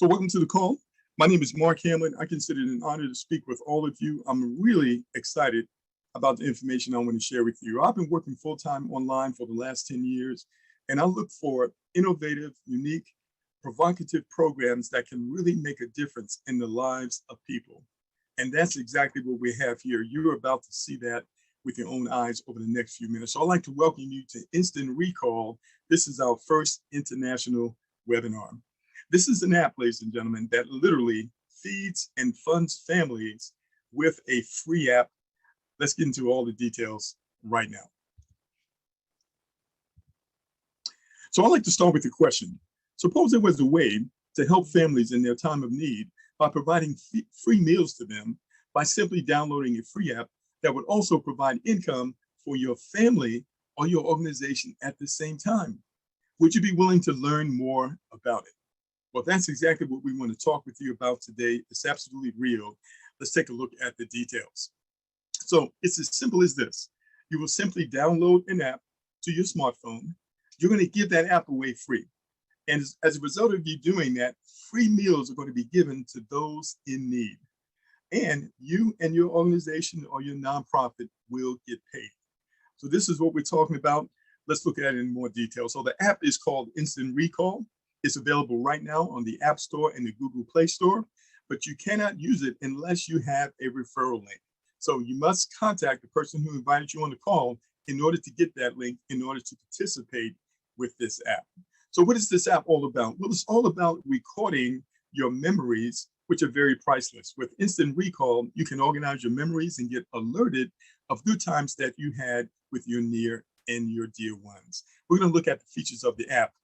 So welcome to the call. My name is Mark Hamlin. I consider it an honor to speak with all of you. I'm really excited about the information I want to share with you. I've been working full-time online for the last 10 years, and I look for innovative, unique, provocative programs that can really make a difference in the lives of people. And that's exactly what we have here. You're about to see that with your own eyes over the next few minutes. So I'd like to welcome you to Instant Recall. This is our first international webinar. This is an app, ladies and gentlemen, that literally feeds and funds families with a free app. Let's get into all the details right now. So I'd like to start with a question. Suppose there was a way to help families in their time of need by providing free meals to them by simply downloading a free app that would also provide income for your family or your organization at the same time. Would you be willing to learn more about it? Well, that's exactly what we want to talk with you about today. It's absolutely real. Let's take a look at the details. So it's as simple as this. You will simply download an app to your smartphone. You're going to give that app away free. And as a result of you doing that, free meals are going to be given to those in need. And you and your organization or your nonprofit will get paid. So this is what we're talking about. Let's look at it in more detail. So the app is called Instant Recall. It's available right now on the App Store and the Google Play Store, but you cannot use it unless you have a referral link. So you must contact the person who invited you on the call in order to get that link, in order to participate with this app. So what is this app all about? Well, it's all about recording your memories, which are very priceless. With Instant Recall, you can organize your memories and get alerted of good times that you had with your near and your dear ones. We're going to look at the features of the app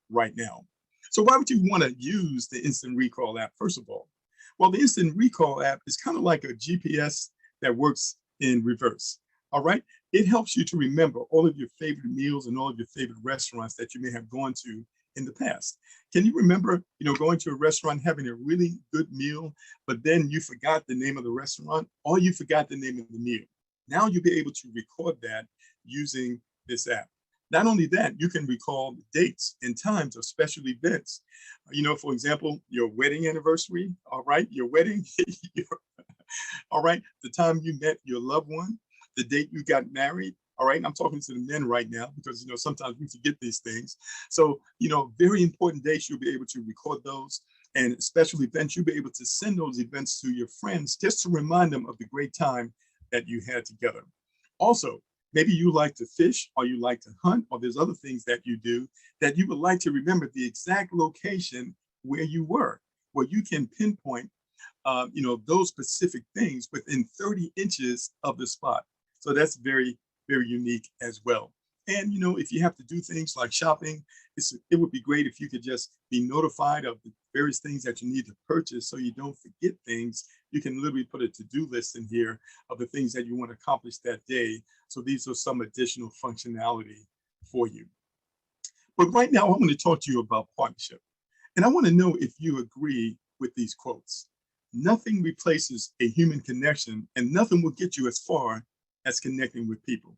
right now. So why would you want to use the Instant Recall app, first of all? Well, the Instant Recall app is kind of like a GPS that works in reverse, all right? It helps you to remember all of your favorite meals and all of your favorite restaurants that you may have gone to in the past. Can you remember, going to a restaurant, having a really good meal, but then you forgot the name of the restaurant or you forgot the name of the meal? Now you'll be able to record that using this app. Not only that, you can recall dates and times of special events. For example, your wedding anniversary, all right, your wedding, all right, the time you met your loved one, the date you got married, all right. I'm talking to the men right now because, sometimes we forget these things. So, very important dates, you'll be able to record those, and special events, you'll be able to send those events to your friends just to remind them of the great time that you had together. Also, maybe you like to fish or you like to hunt, or there's other things that you do that you would like to remember the exact location where you were, where you can pinpoint, those specific things within 30 inches of the spot. So that's very, very unique as well. And, if you have to do things like shopping, it would be great if you could just be notified of the various things that you need to purchase so you don't forget things. You can literally put a to-do list in here of the things that you want to accomplish that day. So these are some additional functionality for you. But right now, I want to talk to you about partnership. And I want to know if you agree with these quotes. Nothing replaces a human connection, and nothing will get you as far as connecting with people.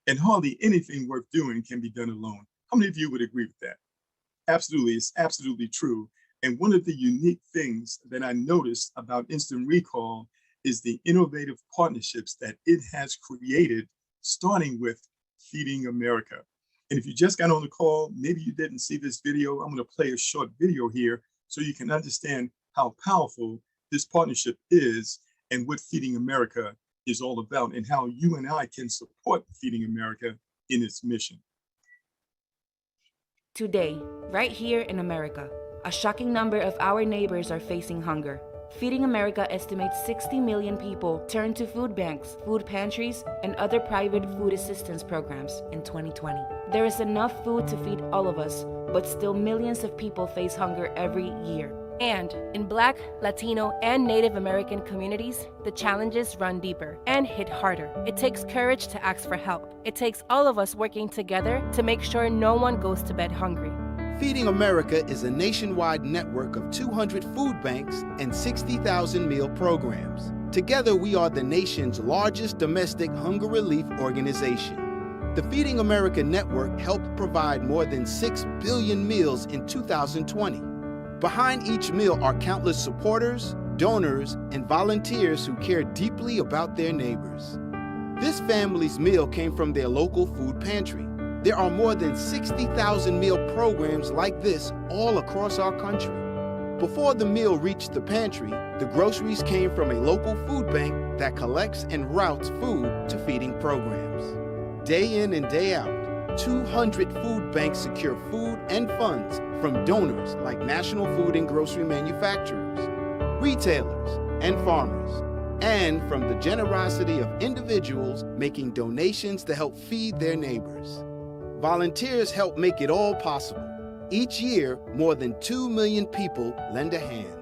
And hardly anything worth doing can be done alone. How many of you would agree with that? Absolutely, it's absolutely true. And one of the unique things that I noticed about Instant Recall is the innovative partnerships that it has created, starting with Feeding America. And if you just got on the call, maybe you didn't see this video, I'm going to play a short video here so you can understand how powerful this partnership is and what Feeding America is all about, and how you and I can support Feeding America in its mission. Today, right here in America, a shocking number of our neighbors are facing hunger. Feeding America estimates 60 million people turn to food banks, food pantries, and other private food assistance programs in 2020. There is enough food to feed all of us, but still millions of people face hunger every year. And in Black, Latino, and Native American communities, the challenges run deeper and hit harder. It takes courage to ask for help. It takes all of us working together to make sure no one goes to bed hungry. Feeding America is a nationwide network of 200 food banks and 60,000 meal programs. Together, we are the nation's largest domestic hunger relief organization. The Feeding America network helped provide more than 6 billion meals in 2020. Behind each meal are countless supporters, donors, and volunteers who care deeply about their neighbors. This family's meal came from their local food pantry. There are more than 60,000 meal programs like this all across our country. Before the meal reached the pantry, the groceries came from a local food bank that collects and routes food to feeding programs. Day in and day out, 200 food banks secure food and funds from donors like national food and grocery manufacturers, retailers, and farmers, and from the generosity of individuals making donations to help feed their neighbors. Volunteers help make it all possible. Each year, more than 2 million people lend a hand.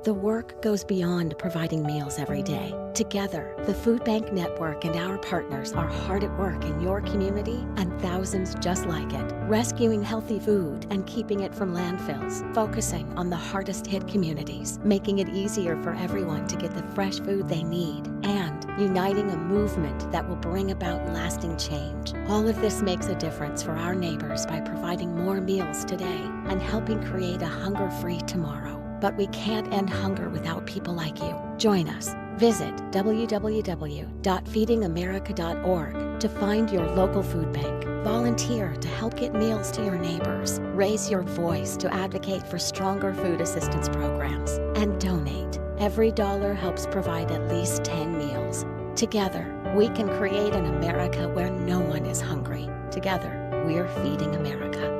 The work goes beyond providing meals every day. Together, the Food Bank Network and our partners are hard at work in your community and thousands just like it, rescuing healthy food and keeping it from landfills, focusing on the hardest hit communities, making it easier for everyone to get the fresh food they need, and uniting a movement that will bring about lasting change. All of this makes a difference for our neighbors by providing more meals today and helping create a hunger-free tomorrow. But we can't end hunger without people like you. Join us. Visit www.feedingamerica.org to find your local food bank. Volunteer to help get meals to your neighbors. Raise your voice to advocate for stronger food assistance programs. And donate. Every dollar helps provide at least 10 meals. Together, we can create an America where no one is hungry. Together, we're Feeding America.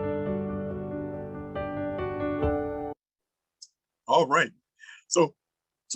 All right. So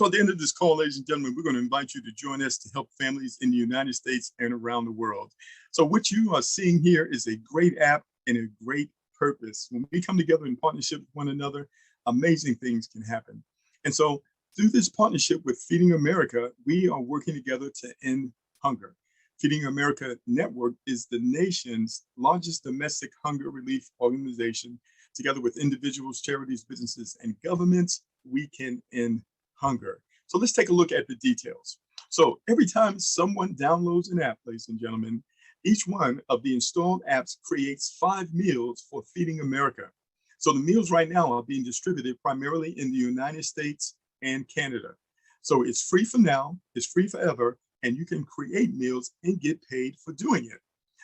at the end of this call, ladies and gentlemen, we're going to invite you to join us to help families in the United States and around the world. So what you are seeing here is a great app and a great purpose. When we come together in partnership with one another, amazing things can happen. And so through this partnership with Feeding America, we are working together to end hunger. Feeding America Network is the nation's largest domestic hunger relief organization. Together with individuals, charities, businesses, and governments, we can end hunger. So let's take a look at the details. So every time someone downloads an app, ladies and gentlemen, each one of the installed apps creates 5 meals for Feeding America. So the meals right now are being distributed primarily in the United States and Canada. So it's free for now, it's free forever, and you can create meals and get paid for doing it.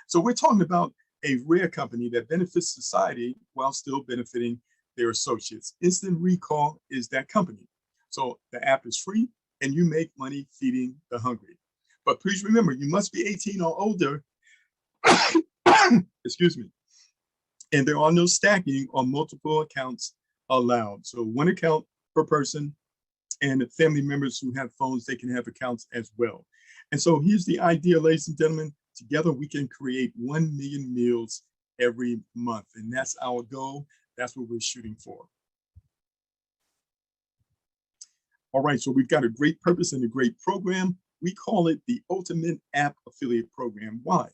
So we're talking about a rare company that benefits society while still benefiting their associates. Instant Recall is that company. So the app is free and you make money feeding the hungry. But please remember, you must be 18 or older, excuse me. And there are no stacking or multiple accounts allowed. So one account per person, and family members who have phones, they can have accounts as well. And so here's the idea, ladies and gentlemen. Together, we can create 1 million meals every month. And that's our goal. That's what we're shooting for. All right, so we've got a great purpose and a great program. We call it the Ultimate App Affiliate Program. Why?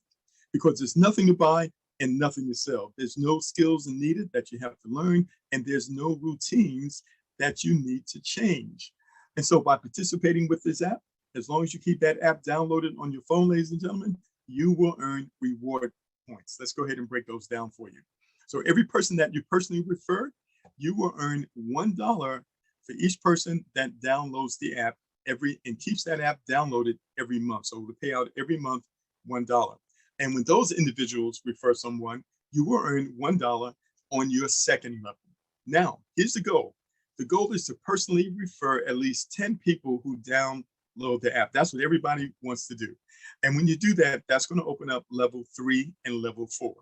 Because there's nothing to buy and nothing to sell. There's no skills needed that you have to learn, and there's no routines that you need to change. And so by participating with this app, as long as you keep that app downloaded on your phone, ladies and gentlemen, you will earn reward points. Let's go ahead and break those down for you. So every person that you personally refer, you will earn $1 for each person that downloads the app and keeps that app downloaded every month. So we'll pay out every month $1. And when those individuals refer someone, you will earn $1 on your second level. Now, here's the goal. The goal is to personally refer at least 10 people who download the app. That's what everybody wants to do. And when you do that, that's going to open up level 3 and level 4.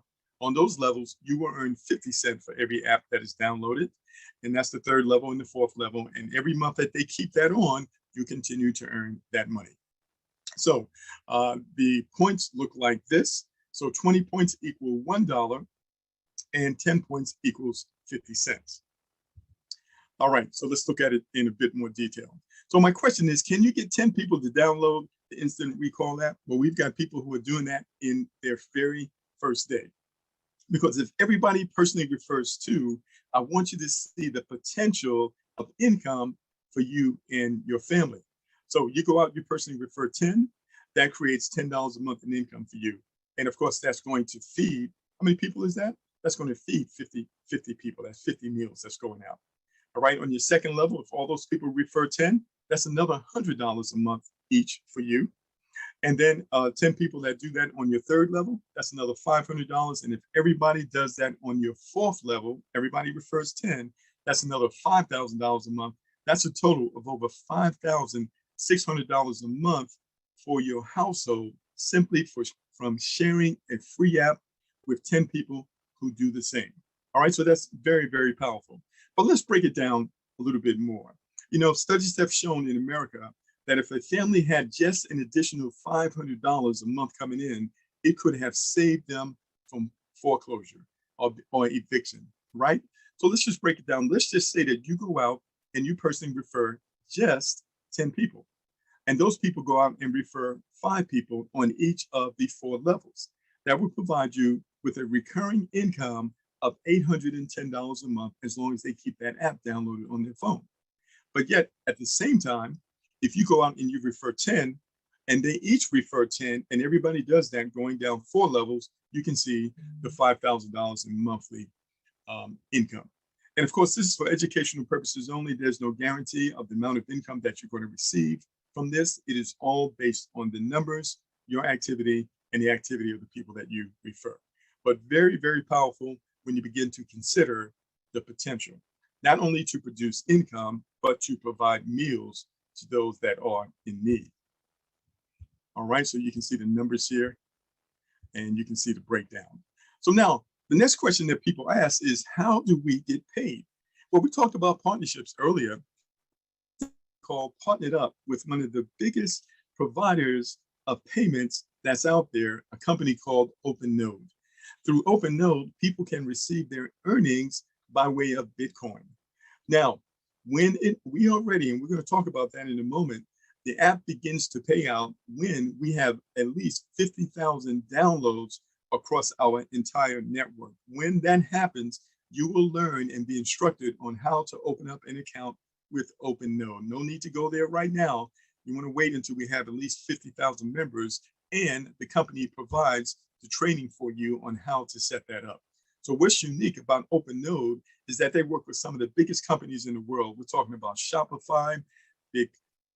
On those levels, you will earn 50 cents for every app that is downloaded. And that's the 3rd level and the 4th level. And every month that they keep that on, you continue to earn that money. So the points look like this. So 20 points equal $1 and 10 points equals 50 cents. All right, so let's look at it in a bit more detail. So my question is, can you get 10 people to download the Instant Recall app? Well, we've got people who are doing that in their very first day. Because if everybody personally refers to, I want you to see the potential of income for you and your family. So you go out, you personally refer 10, that creates $10 a month in income for you. And of course, that's going to feed, how many people is that? That's going to feed 50 people. That's 50 meals that's going out. All right, on your second level, if all those people refer 10, that's another $100 a month each for you. And then 10 people that do that on your third level, that's another $500. And if everybody does that on your fourth level, everybody refers 10, that's another $5,000 a month. That's a total of over $5,600 a month for your household, simply from sharing a free app with 10 people who do the same. All right, so that's very, very powerful. But let's break it down a little bit more. You know, studies have shown in America that if a family had just an additional $500 a month coming in, it could have saved them from foreclosure or eviction, right? So let's just break it down. Let's just say that you go out and you personally refer just 10 people. And those people go out and refer 5 people on each of the 4 levels. That will provide you with a recurring income of $810 a month as long as they keep that app downloaded on their phone. But yet, at the same time, if you go out and you refer 10, and they each refer 10, and everybody does that going down 4 levels, you can see the $5,000 in monthly income. And of course, this is for educational purposes only. There's no guarantee of the amount of income that you're going to receive from this. It is all based on the numbers, your activity, and the activity of the people that you refer. But very, very powerful when you begin to consider the potential, not only to produce income, but to provide meals to those that are in need. All right, so you can see the numbers here and you can see the breakdown. So now the next question that people ask is, how do we get paid? Well, we talked about partnerships earlier, called Partnered Up with one of the biggest providers of payments that's out there, a company called OpenNode. Through OpenNode, people can receive their earnings by way of Bitcoin. Now, when we are ready, and we're going to talk about that in a moment, the app begins to pay out when we have at least 50,000 downloads across our entire network. When that happens, you will learn and be instructed on how to open up an account with OpenNode. No need to go there right now. You want to wait until we have at least 50,000 members, and the company provides the training for you on how to set that up. So what's unique about OpenNode is that they work with some of the biggest companies in the world. We're talking about Shopify,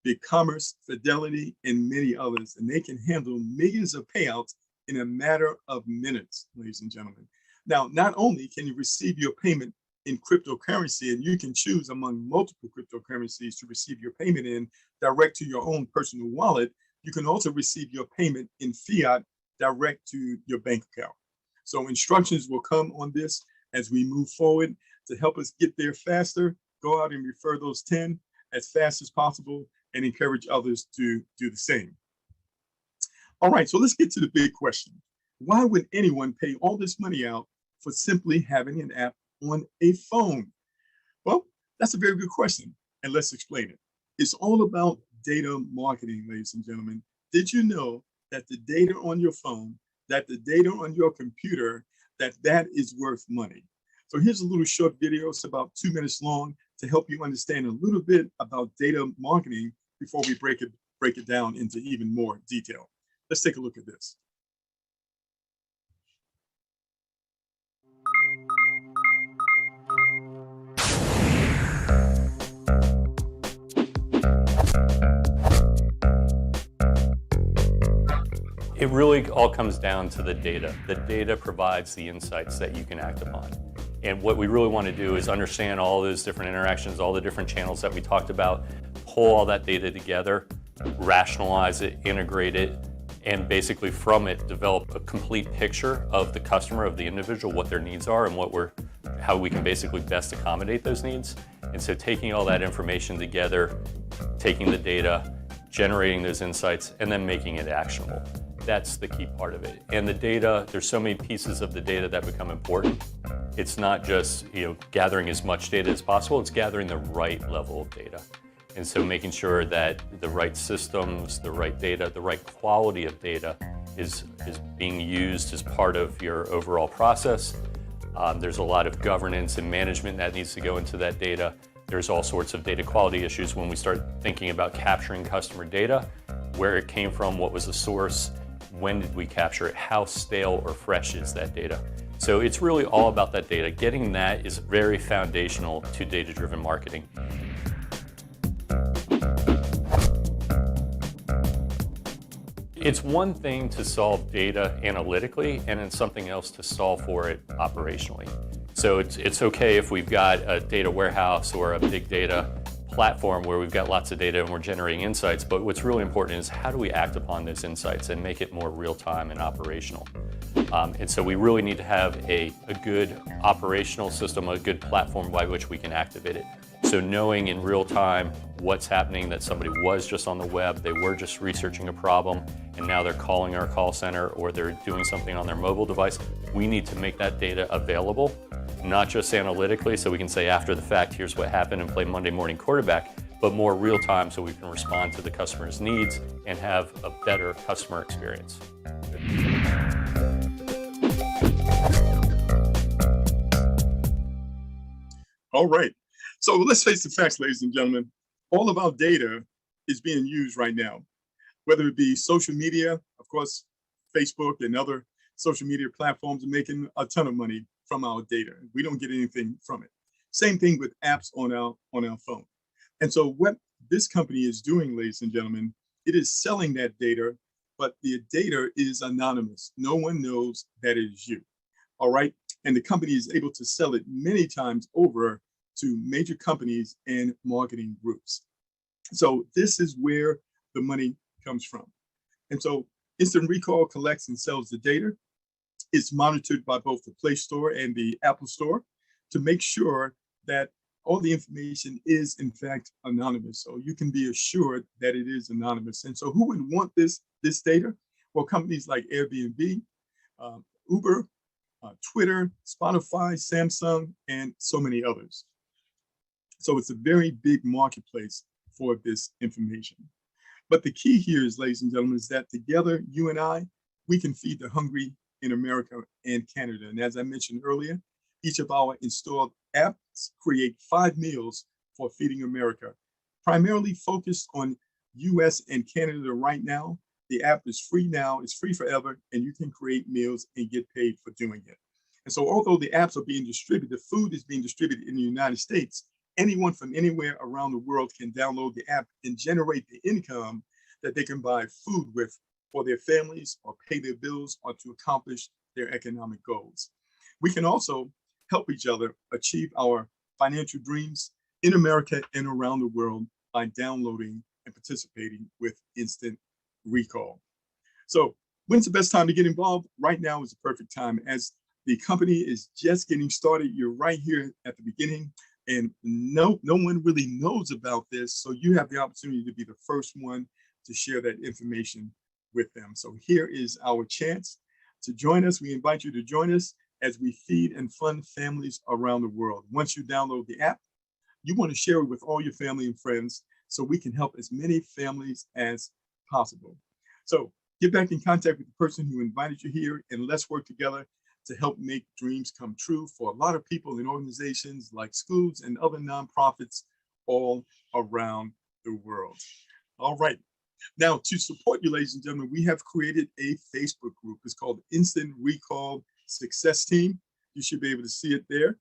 BigCommerce, Fidelity, and many others. And they can handle millions of payouts in a matter of minutes, ladies and gentlemen. Now, not only can you receive your payment in cryptocurrency, and you can choose among multiple cryptocurrencies to receive your payment in direct to your own personal wallet, you can also receive your payment in fiat direct to your bank account. So instructions will come on this as we move forward to help us get there faster. Go out and refer those 10 as fast as possible and encourage others to do the same. All right, so let's get to the big question. Why would anyone pay all this money out for simply having an app on a phone? Well, that's a very good question, and let's explain it. It's all about data marketing, ladies and gentlemen. Did you know that the data on your phone, that the data on your computer, that is worth money? So here's a little short video. It's about 2 minutes long to help you understand a little bit about data marketing before we break it down into even more detail. Let's take a look at this. It really all comes down to the data. The data provides the insights that you can act upon. And what we really want to do is understand all those different interactions, all the different channels that we talked about, pull all that data together, rationalize it, integrate it, and basically from it develop a complete picture of the customer, of the individual, what their needs are, and how we can basically best accommodate those needs. And so taking all that information together, taking the data, generating those insights, and then making it actionable. That's the key part of it. And the data, there's so many pieces of the data that become important. It's not just gathering as much data as possible, it's gathering the right level of data. And so making sure that the right systems, the right data, the right quality of data is being used as part of your overall process. There's a lot of governance and management that needs to go into that data. There's all sorts of data quality issues when we start thinking about capturing customer data, where it came from, what was the source, when did we capture it, how stale or fresh is that data. So it's really all about that data. Getting that is very foundational to data-driven marketing. It's one thing to solve data analytically, and it's something else to solve for it operationally. So it's okay if we've got a data warehouse or a big data platform where we've got lots of data and we're generating insights, but what's really important is how do we act upon those insights and make it more real-time and operational. And so we really need to have a good operational system, a good platform by which we can activate it. So knowing in real time what's happening, that somebody was just on the web, they were just researching a problem, and now they're calling our call center or they're doing something on their mobile device, we need to make that data available, not just analytically so we can say after the fact, here's what happened and play Monday morning quarterback, but more real time so we can respond to the customer's needs and have a better customer experience. All right. So let's face the facts, ladies and gentlemen. All of our data is being used right now, whether it be social media, of course, Facebook and other social media platforms are making a ton of money from our data. We don't get anything from it. Same thing with apps on our phone. And so what this company is doing, ladies and gentlemen, it is selling that data, but the data is anonymous. No one knows that it is you. All right. And the company is able to sell it many times over to major companies and marketing groups. So this is where the money comes from. And so Instant Recall collects and sells the data. It's monitored by both the Play Store and the Apple Store to make sure that all the information is in fact anonymous. So you can be assured that it is anonymous. And so who would want this data? Well, companies like Airbnb, Uber, Twitter, Spotify, Samsung, and so many others. So it's a very big marketplace for this information. But the key here is, ladies and gentlemen, is that together, you and I, we can feed the hungry in America and Canada. And as I mentioned earlier, each of our installed apps create 5 meals for Feeding America, primarily focused on US and Canada right now. The app is free now, it's free forever, and you can create meals and get paid for doing it. And so although the apps are being distributed, the food is being distributed in the United States, anyone from anywhere around the world can download the app and generate the income that they can buy food with for their families or pay their bills or to accomplish their economic goals. We can also help each other achieve our financial dreams in America and around the world by downloading and participating with Instant Recall. So when's the best time to get involved? Right now is the perfect time. As the company is just getting started, you're right here at the beginning. And no one really knows about this. So you have the opportunity to be the first one to share that information with them. So here is our chance to join us. We invite you to join us as we feed and fund families around the world. Once you download the app, you want to share it with all your family and friends so we can help as many families as possible. So get back in contact with the person who invited you here, and let's work together to help make dreams come true for a lot of people in organizations like schools and other nonprofits all around the world. All right. Now, to support you, ladies and gentlemen, we have created a Facebook group. It's called Instant Recall Success Team. You should be able to see it there.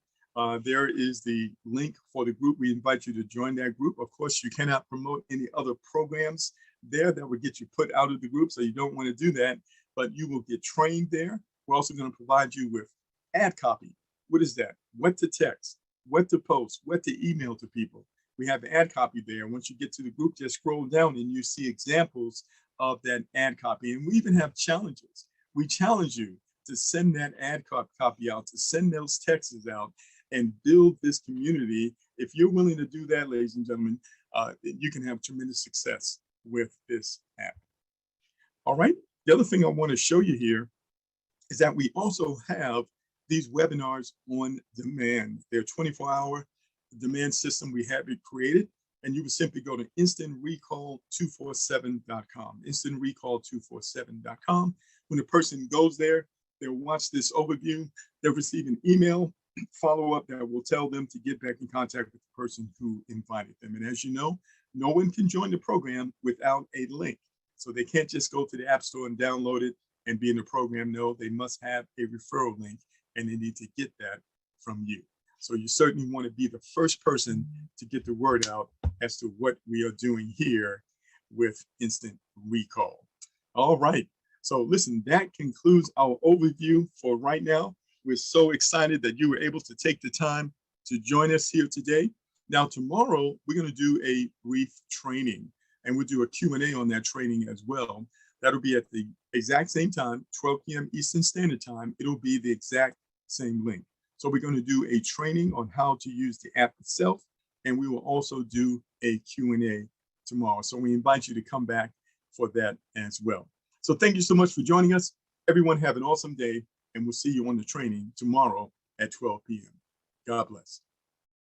There is the link for the group. We invite you to join that group. Of course, you cannot promote any other programs there that would get you put out of the group, so you don't want to do that, but you will get trained there. We're also going to provide you with ad copy. What is that? What to text, what to post, what to email to people. We have ad copy there. Once you get to the group, just scroll down and you see examples of that ad copy. And we even have challenges. We challenge you to send that ad copy out, to send those texts out and build this community. If you're willing to do that, ladies and gentlemen, you can have tremendous success with this app. All right. The other thing I want to show you here is that we also have these webinars on demand. They're 24-hour demand system. We have it created, and you would simply go to instantrecall247.com, instantrecall247.com. When the person goes there, they'll watch this overview, they'll receive an email follow-up that will tell them to get back in contact with the person who invited them. And as you know, no one can join the program without a link. So they can't just go to the App Store and download it and be in the program. No, they must have a referral link. and they need to get that from you. So you certainly want to be the first person to get the word out as to what we are doing here with Instant Recall. All right. So listen, that concludes our overview for right now. We're so excited that you were able to take the time to join us here today. Now, tomorrow, we're going to do a brief training, and we'll do a Q&A on that training as well. That'll be at the exact same time, 12 p.m. Eastern Standard Time. It'll be the exact same link. So we're going to do a training on how to use the app itself, and we will also do a Q&A tomorrow. So we invite you to come back for that as well. So thank you so much for joining us. Everyone have an awesome day, and we'll see you on the training tomorrow at 12 p.m. God bless.